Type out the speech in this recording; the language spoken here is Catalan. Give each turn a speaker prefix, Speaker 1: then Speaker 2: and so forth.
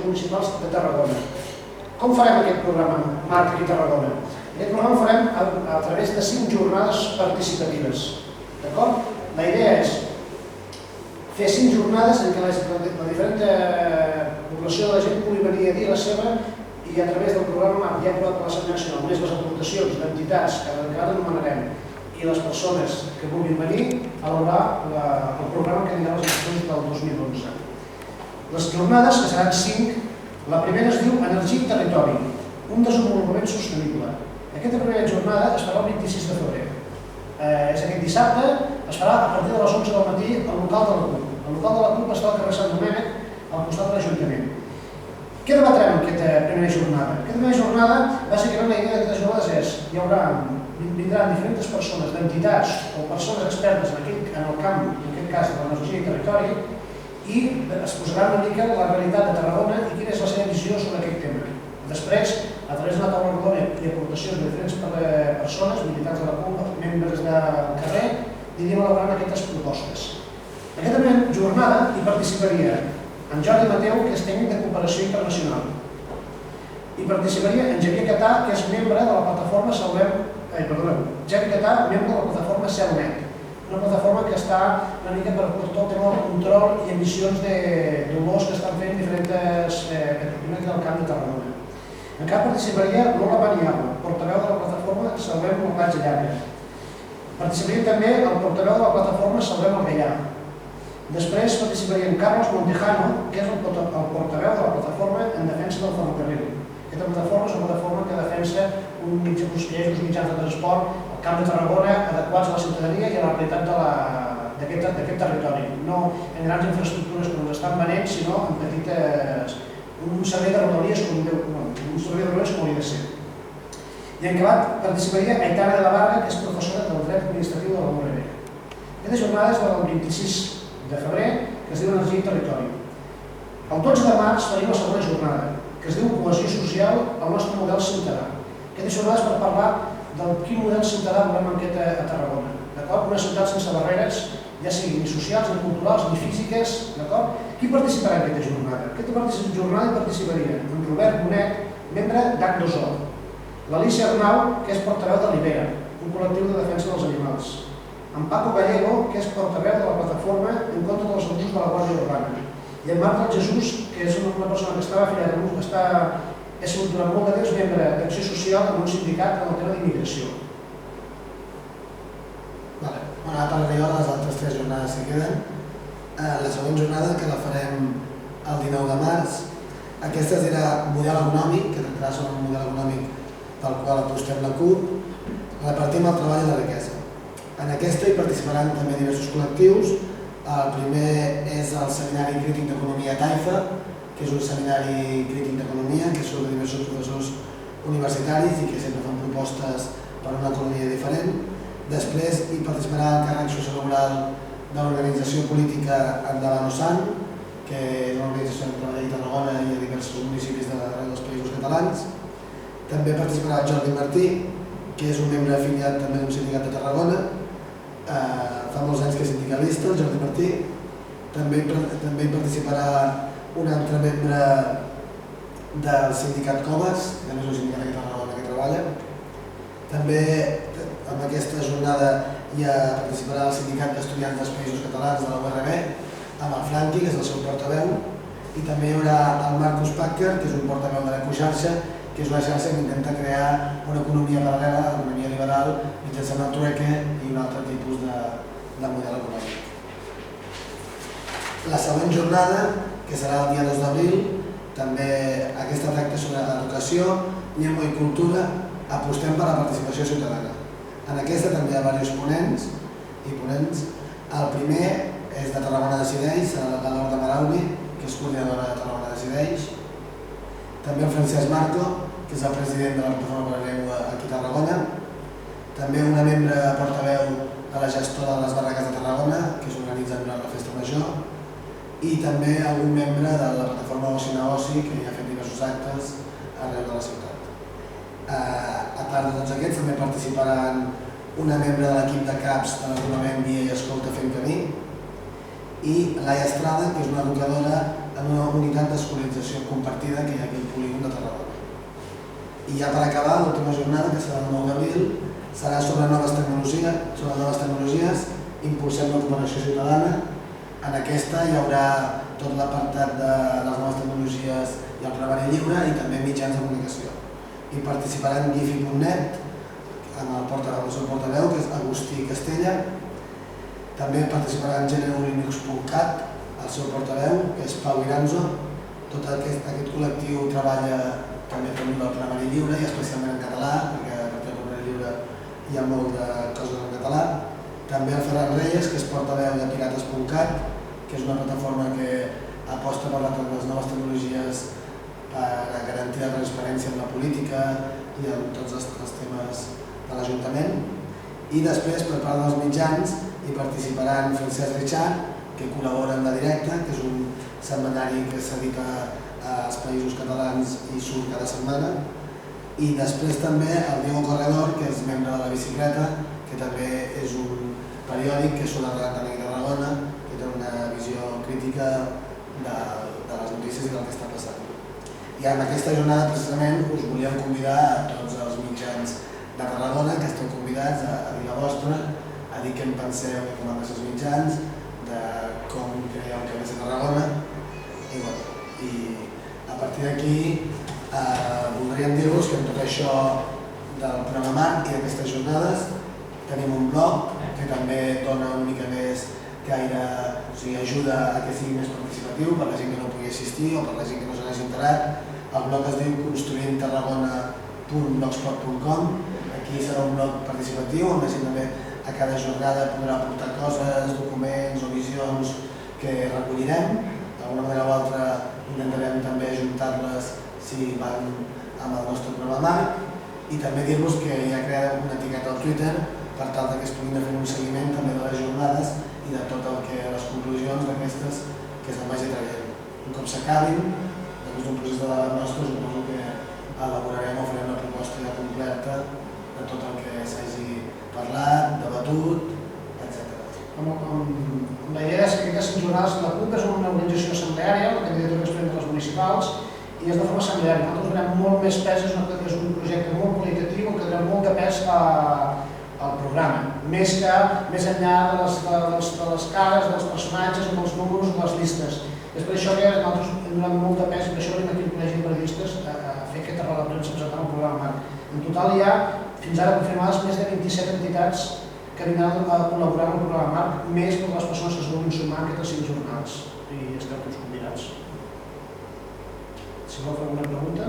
Speaker 1: municipals de Tarragona. Com farem aquest programa Marc aquí a Tarragona? Aquest programa el farem a través de 5 jornades participatives. D'acord? La idea és fer 5 jornades en què la diferent població de la gent pugui venir a dir la seva i a través del programa Marc ja aprovat per l'Assemblea Nacional, més les aportacions d'entitats que ara anomenarem i les persones que vulguin venir a valorar el programa que anirà a les eleccions del 2011. Les jornades, que seran 5, la primera es diu Energia i Territori, un desenvolupament sostenible. Aquesta primera jornada es farà el 26 de febrer. És aquest dissabte, es farà a partir de les 11 del matí al local de la CUP. El local de la CUP està al carrer Sant Domènec, al costat de l'Ajuntament. Què debatrem en aquesta primera jornada? Aquesta primera jornada, bàsicament la idea d'aquestes jornades és vindran diferents persones d'entitats o persones expertes en el camp, en aquest cas de l'energia i territori, i es posaran una mica la realitat de Tarragona i quina és la seva visió sobre aquest tema. Després, a través d'una taula rodona i aportacions de diferents persones, militants de la CUP, membres del carrer, anirem elaborant aquestes propostes. En aquesta primera jornada hi participaria en Jordi Mateu, que és tècnic de cooperació internacional. Hi participaria en Xavier Catà, que és membre de la plataforma Xavier Catà, membre de la plataforma CELNET, una plataforma que està una mica per tot el tema del control i emissions d'olors que estan fent diferents del camp de Tarragona. Encara participaria Lola Paniagua, portaveu de la plataforma Salvem la Platja Llarga. Participaria també el portaveu de la plataforma Salvem el Gaià. Després participaria en Carlos Montejano, que és el portaveu de la plataforma en defensa del ferrocarril. Aquesta plataforma és una plataforma que defensa uns mitjans de transport al Camp de Tarragona adequats a la ciutadania i a la realitat d'aquest territori. No en grans infraestructures que ens estan venent, sinó en petites... un servei de rodalies com hauria de ser. I en acabat participaria Aitana de la Barra, que és professora del dret administratiu de la URB. Aquesta jornada és del 26 de febrer, que es diu Energia i Territori. El 12 de març farim la segona jornada, que es diu Cohesió Social al nostre model ciutadà. Aquesta jornada és per parlar del quin model ciutadà volem a Tarragona. Una ciutat sense barreres, ja sigui ni socials, ni culturals, ni físiques. Qui participarà en aquesta jornada? En aquesta jornada hi participaria en Robert Bonet, membre d'H2O, l'Alicia Arnau, que és portaveu de l'Ibera, un col·lectiu de defensa dels animals, en Paco Gallego, que és portaveu de la plataforma en contra dels abusos de la Guàrdia Urbana, i en Marc del Jesús, que és una persona que estava afiliada, ha sigut durant molt de temps membre d'Acció Social en un sindicat en el tema d'immigració.
Speaker 2: Ara parlaré jo de les altres 3 jornades que queden. La segona jornada, que la farem el 19 de març, aquesta es dirà model econòmic, que tractarà sobre un model econòmic pel qual apostem la CUP, repartim el treball i la riquesa. En aquesta hi participaran també diversos col·lectius. El primer és el Seminari Crític d'Economia Taifa, que és un seminari crític d'economia que surt de diversos professors universitaris i que sempre fan propostes per a una economia diferent. Després hi participarà el càrrec sociolaboral de l'organització política Endavant Ossant, que és una organització que treballa a Tarragona i a diversos municipis d'arreu dels Països Catalans. També participarà el Jordi Martí, que és un membre afiliat també d'un sindicat de Tarragona. Fa molts anys que és sindicalista, el Jordi Martí. També hi participarà un altre membre del sindicat Comas, que també és un sindicat de Tarragona que treballa. També en aquesta jornada hi participarà el sindicat d'estudiants dels Països Catalans de la URB, amb el Franqui, que és el seu portaveu, i també hi haurà el Marcus Packer, que és un portaveu de l'Ecoxarxa, que és una xarxa que intenta crear una economia paral·lela, una economia liberal, mitjançant el trueque i un altre tipus de model econòmic. La següent jornada, que serà el dia 2 d'abril, també aquesta tracta sobre educació, llengua i cultura, apostem per la participació ciutadana. En aquesta també hi ha diversos ponents i ponents. El primer és de Tarragona Decideix, serà la Laura Marauli, que és coordinadora de Tarragona Decideix. També el Francesc Marco, que és el president de la Plataforma per la Llengua aquí a Tarragona. També una membre portaveu de la gestora de les barraques de Tarragona, que s'organitza durant la festa major. I també algun membre de la Plataforma Oci Negoci, que ja ha fet diversos actes arreu de la ciutat. A part de tots aquests, també participaran una membre de l'equip de CAPS de l'agrupament Via i Escolta Fent Camí i Laia Estrada, que és una educadora en una unitat d'escolarització compartida que hi ha aquí al polígon de Tarragona. I ja per acabar, l'última jornada, que serà el 9 d'abril, serà sobre noves tecnologies, impulsem la cooperació ciutadana. En aquesta hi haurà tot l'apartat de les noves tecnologies i el programari lliure i també mitjans de comunicació. Hi participaran Gifi.net, amb el seu portaveu, que és Agustí Castella. També participaran GNU-Linux.cat, el seu portaveu, que és Pau Iranzo. Tot aquest col·lectiu treballa també per el programari lliure i especialment en català, perquè a partir del programari lliure hi ha molt de coses en català. També el Ferran Reyes, que és portaveu de Pirates.cat, que és una plataforma que aposta per les noves tecnologies per garantir la transparència en la política i en tots els temes de l'Ajuntament. I després, per part dels mitjans, hi participaran Francesc Richard, que col·labora en La Directa, que és un setmanari que s'edita als Països Catalans i surt cada setmana. I després també el Diego Corredor, que és membre de La Bicicleta, que també és un periòdic que surt a Tarragona, que té una visió crítica de les notícies i del que està passant. I en aquesta jornada, precisament, us volíem convidar a tots els mitjans de Tarragona, que esteu convidats a dir la vostra, a dir què en penseu com van aquests mitjans, de com creieu que ha de ser Tarragona. I a partir d'aquí voldríem dir-vos que en tot això del programa Marc i d'aquestes jornades tenim un blog que també dona una mica més gaire, ajuda a que sigui més participatiu per la gent que no pugui assistir o per la gent que no se n'hagi enterat. El blog es diu construinttarragona.blogspot.com. Aquí serà un blog participatiu on la gent també a cada jornada podrà aportar coses, documents o visions que recollirem. D'alguna manera o altra intentarem també ajuntar-les si van amb el nostre programa Marc. I també dir-vos que hi ha creat una etiqueta al Twitter per tal que es puguin fer un seguiment també de les jornades i de tot el que les conclusions d'aquestes que se'n vagi traient. Un cop s'acabin, després d'un procés de debat nostre, suposo que elaborarem o farem la proposta ja completa de tot el que s'hagi parlat, debatut, etc.
Speaker 1: La idea és que aquestes jornades, la CUP és una organització assembleària, la candidatura és de les municipals, i és de forma assembleària. Nosaltres donem molt més pes, és un projecte molt qualitatiu que donem molt de pes al programa, més enllà de les cares, dels personatges, dels números, de les llistes. És per això que nosaltres donem molt de pes, i per això venim aquí al Col·legi de Periodistes a fer aquesta roda de premsa presentant el programa Marc. En total hi ha, fins ara confirmades, més de 27 entitats que vindran a col·laborar amb el programa Marc, més per les persones que es vulguin sumar a aquestes 5 jornades. I esteu tots convidats. Si vol fer alguna pregunta?